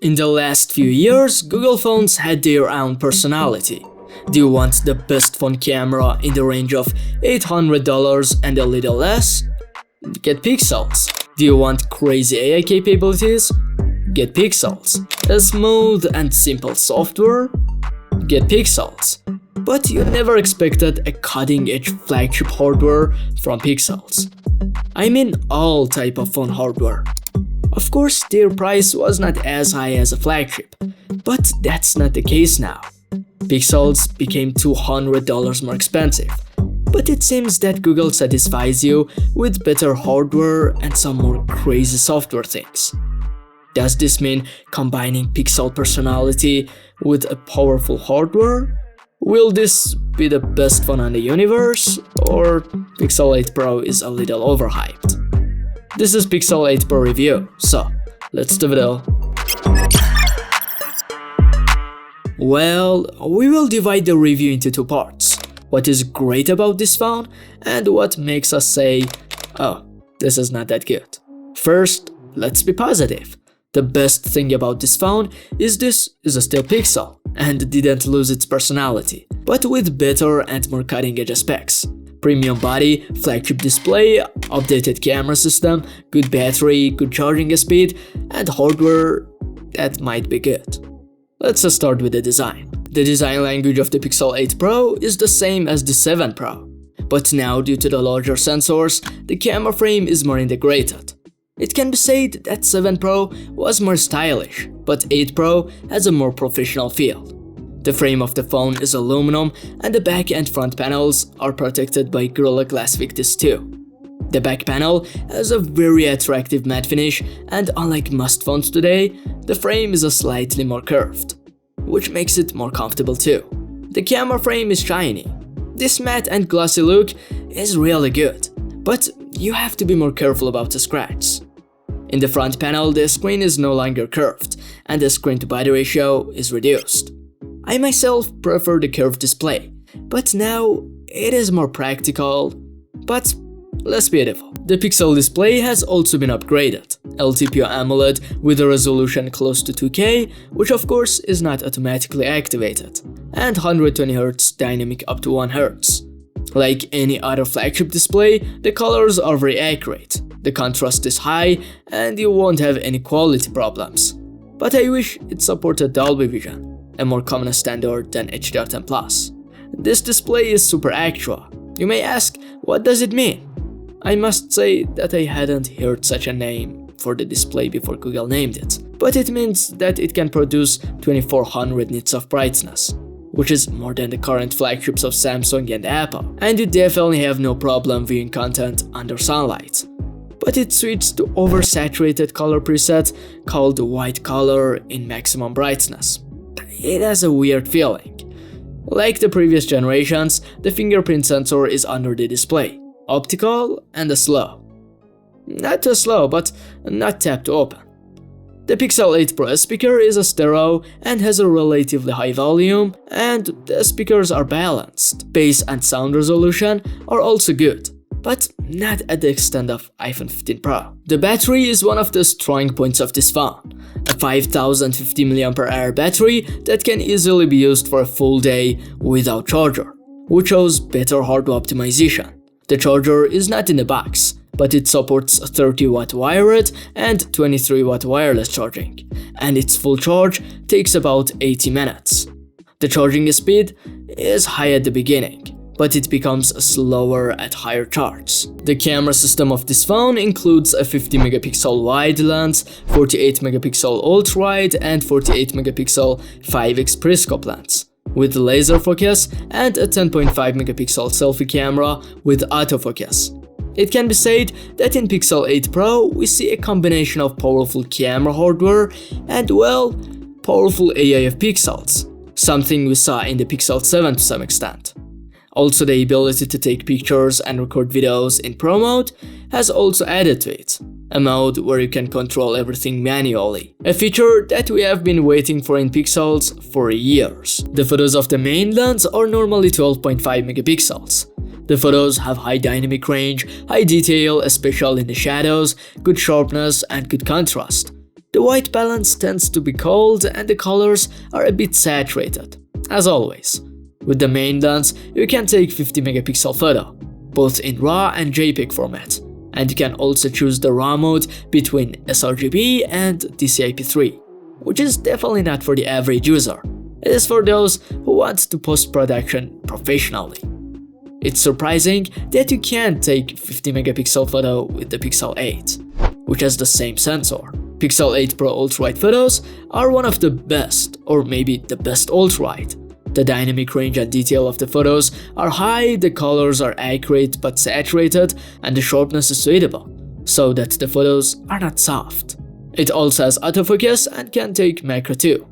In the last few years, Google phones had their own personality. Do you want the best phone camera in the range of $800 and a little less? Get Pixels. Do you want crazy AI capabilities? Get Pixels. A smooth and simple software? Get Pixels. But you never expected a cutting-edge flagship hardware from Pixels. I mean all type of phone hardware. Of course, their price was not as high as a flagship, but that's not the case now. Pixels became $200 more expensive, but it seems that Google satisfies you with better hardware and some more crazy software things. Does this mean combining Pixel personality with a powerful hardware? Will this be the best phone on the universe, or Pixel 8 Pro is a little overhyped? This is Pixel 8 Pro review, so let's do it. Well, we will divide the review into two parts. What is great about this phone and what makes us say, oh, this is not that good. First, let's be positive. The best thing about this phone is this is a still Pixel and didn't lose its personality, but with better and more cutting-edge specs. Premium body, flagship display, updated camera system, good battery, good charging speed, and hardware that might be good. Let's just start with the design. The design language of the Pixel 8 Pro is the same as the 7 Pro, but now due to the larger sensors, the camera frame is more integrated. It can be said that 7 Pro was more stylish, but 8 Pro has a more professional feel. The frame of the phone is aluminum and the back and front panels are protected by Gorilla Glass Victus 2. The back panel has a very attractive matte finish, and unlike most phones today, the frame is slightly more curved, which makes it more comfortable too. The camera frame is shiny. This matte and glossy look is really good, but you have to be more careful about the scratches. In the front panel, the screen is no longer curved, and the screen-to-body ratio is reduced. I myself prefer the curved display, but now it is more practical, but less beautiful. The Pixel display has also been upgraded. LTPO AMOLED with a resolution close to 2K, which of course is not automatically activated, and 120Hz dynamic up to 1Hz. Like any other flagship display, the colors are very accurate, the contrast is high, and you won't have any quality problems. But I wish it supported Dolby Vision, a more common standard than HDR10+. This display is super actual. You may ask, what does it mean? I must say that I hadn't heard such a name for the display before Google named it, but it means that it can produce 2400 nits of brightness, which is more than the current flagships of Samsung and Apple, and you definitely have no problem viewing content under sunlight. But it switched to oversaturated color preset called white color in maximum brightness. It has a weird feeling. Like the previous generations, the fingerprint sensor is under the display, optical and slow. Not too slow, but not tap to open. The Pixel 8 Pro speaker is a stereo and has a relatively high volume, and the speakers are balanced. Bass and sound resolution are also good, but not at the extent of iPhone 15 Pro. The battery is one of the strong points of this phone. A 5050 mAh battery that can easily be used for a full day without charger, which shows better hardware optimization. The charger is not in the box, but it supports 30W wired and 23W wireless charging, and its full charge takes about 80 minutes. The charging speed is high at the beginning, but it becomes slower at higher charges. The camera system of this phone includes a 50MP wide lens, 48MP ultra-wide, and 48MP 5x periscope lens with laser focus, and a 10.5MP selfie camera with autofocus. It can be said that in Pixel 8 Pro we see a combination of powerful camera hardware and, well, powerful AI of pixels, something we saw in the Pixel 7 to some extent. Also, the ability to take pictures and record videos in Pro mode has also added to it, a mode where you can control everything manually, a feature that we have been waiting for in Pixels for years. The photos of the main lens are normally 12.5MP. The photos have high dynamic range, high detail, especially in the shadows, good sharpness and good contrast. the white balance tends to be cold and the colors are a bit saturated, as always. With the main lens, you can take 50 megapixel photo, both in RAW and JPEG format, and you can also choose the RAW mode between sRGB and DCI-P3, which is definitely not for the average user. It is for those who want to post-production professionally. It's surprising that you can't take 50 megapixel photo with the Pixel 8, which has the same sensor. Pixel 8 Pro ultra-wide photos are one of the best, or maybe the best ultra-wide. The dynamic range and detail of the photos are high, the colors are accurate but saturated, and the sharpness is suitable, so that the photos are not soft. It also has autofocus and can take macro too.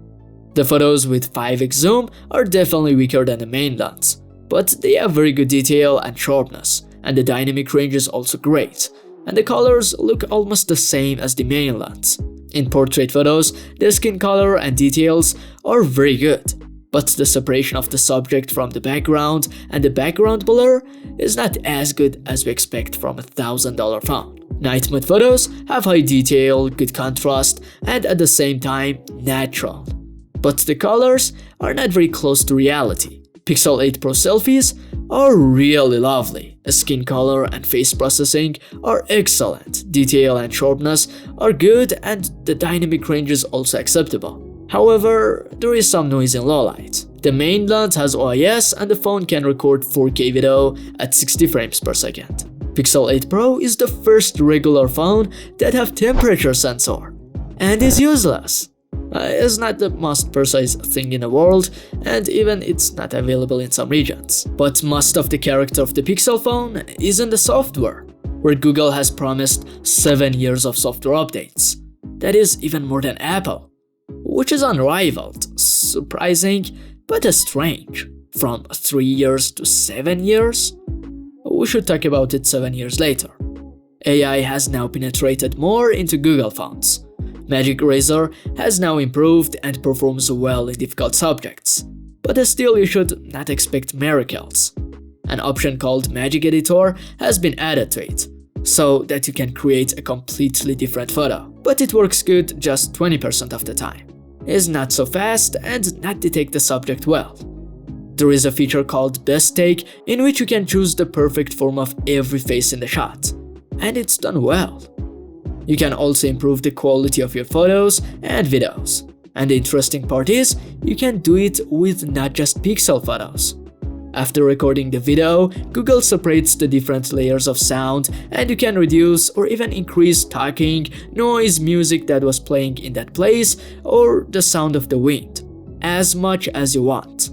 The photos with 5x zoom are definitely weaker than the main lens, but they have very good detail and sharpness, and the dynamic range is also great, and the colors look almost the same as the main lens. In portrait photos, the skin color and details are very good, but the separation of the subject from the background and the background blur is not as good as we expect from a $1,000 phone. Night mode photos have high detail, good contrast, and at the same time natural. But the colors are not very close to reality. Pixel 8 Pro selfies are really lovely. Skin color and face processing are excellent. Detail and sharpness are good, and the dynamic range is also acceptable. However, there is some noise in low light. The main lens has OIS and the phone can record 4K video at 60 frames per second. Pixel 8 Pro is the first regular phone that have temperature sensor and is useless. It's not the most precise thing in the world, and even it's not available in some regions. But most of the character of the Pixel phone is in the software, where Google has promised 7 years of software updates. That is even more than Apple, which is unrivaled, surprising, but strange. From 3 years to 7 years? We should talk about it 7 years later. AI has now penetrated more into Google phones. Magic Eraser has now improved and performs well in difficult subjects, but still you should not expect miracles. An option called Magic Editor has been added to it, so that you can create a completely different photo, but it works good just 20% of the time. Is not so fast and not detect the subject well. There is a feature called Best Take in which you can choose the perfect form of every face in the shot, and it's done well. You can also improve the quality of your photos and videos, and the interesting part is you can do it with not just pixel photos. After recording the video, Google separates the different layers of sound, and you can reduce or even increase talking, noise, music that was playing in that place, or the sound of the wind, as much as you want.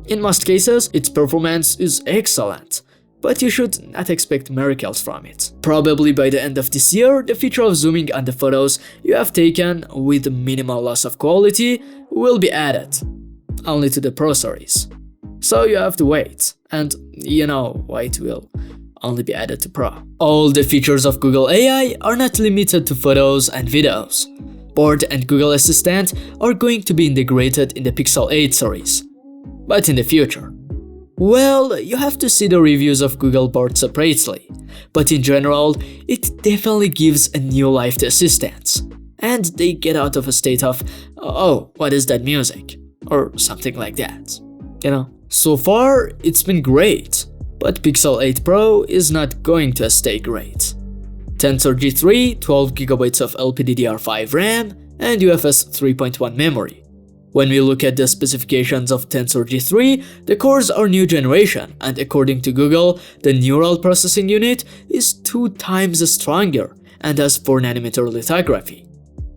In most cases, its performance is excellent, but you should not expect miracles from it. Probably by the end of this year, the feature of zooming on the photos you have taken with minimal loss of quality will be added, only to the Pro series. So you have to wait, and you know why it will only be added to Pro. All the features of Google AI are not limited to photos and videos. Bard and Google Assistant are going to be integrated in the Pixel 8 series, but in the future. Well, you have to see the reviews of Google Bard separately, but in general, it definitely gives a new life to assistants, and they get out of a state of, oh, what is that music? Or something like that, you know? So far, it's been great, but Pixel 8 Pro is not going to stay great. Tensor G3, 12GB of LPDDR5 RAM, and UFS 3.1 memory. When we look at the specifications of Tensor G3, the cores are new generation, and according to Google, the neural processing unit is 2 times stronger and has 4nm lithography.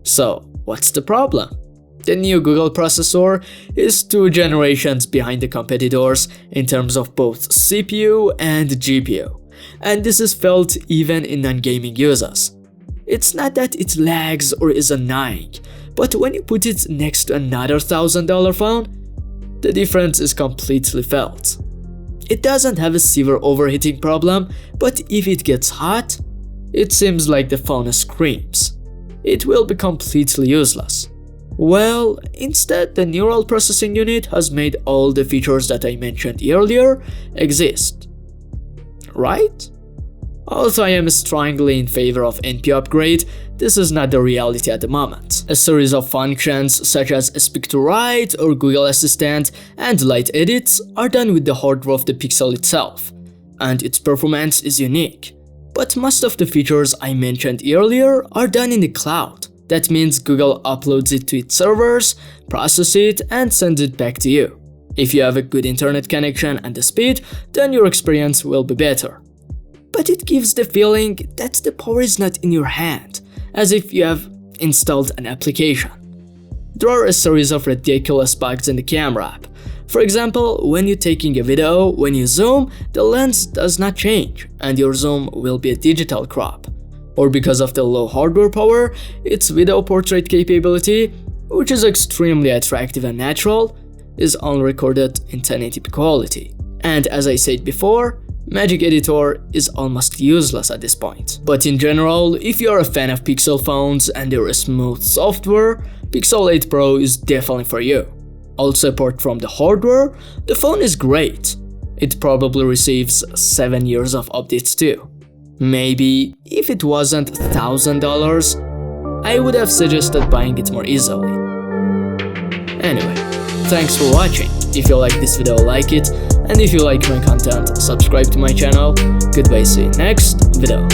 So, what's the problem? The new Google processor is 2 generations behind the competitors in terms of both CPU and GPU, and this is felt even in non-gaming users. It's not that it lags or is annoying, but when you put it next to another $1,000 phone, the difference is completely felt. It doesn't have a severe overheating problem, but if it gets hot, it seems like the phone screams. It will be completely useless. Well, instead, the neural processing unit has made all the features that I mentioned earlier exist. Right? Also, I am strongly in favor of NP upgrade this is not the reality at the moment. A series of functions such as Speak to Write or Google Assistant and light edits are done with the hardware of the Pixel itself, and its performance is unique. But most of the features I mentioned earlier are done in the cloud. That means Google uploads it to its servers, processes it, and sends it back to you. If you have a good internet connection and the speed, then your experience will be better. But it gives the feeling that the power is not in your hand, as if you have installed an application. There are a series of ridiculous bugs in the camera app. For example, when you're taking a video, when you zoom, the lens does not change, and your zoom will be a digital crop. Or because of the low hardware power, its video portrait capability, which is extremely attractive and natural, is only recorded in 1080p quality. And as I said before, Magic Editor is almost useless at this point. But in general, if you are a fan of Pixel phones and their smooth software, Pixel 8 Pro is definitely for you. Also, apart from the hardware, the phone is great. It probably receives 7 years of updates too. Maybe if it wasn't $1,000, I would have suggested buying it more easily. Anyway, thanks for watching. If you like this video, like it, and if you like my content, subscribe to my channel. Goodbye, see you next video.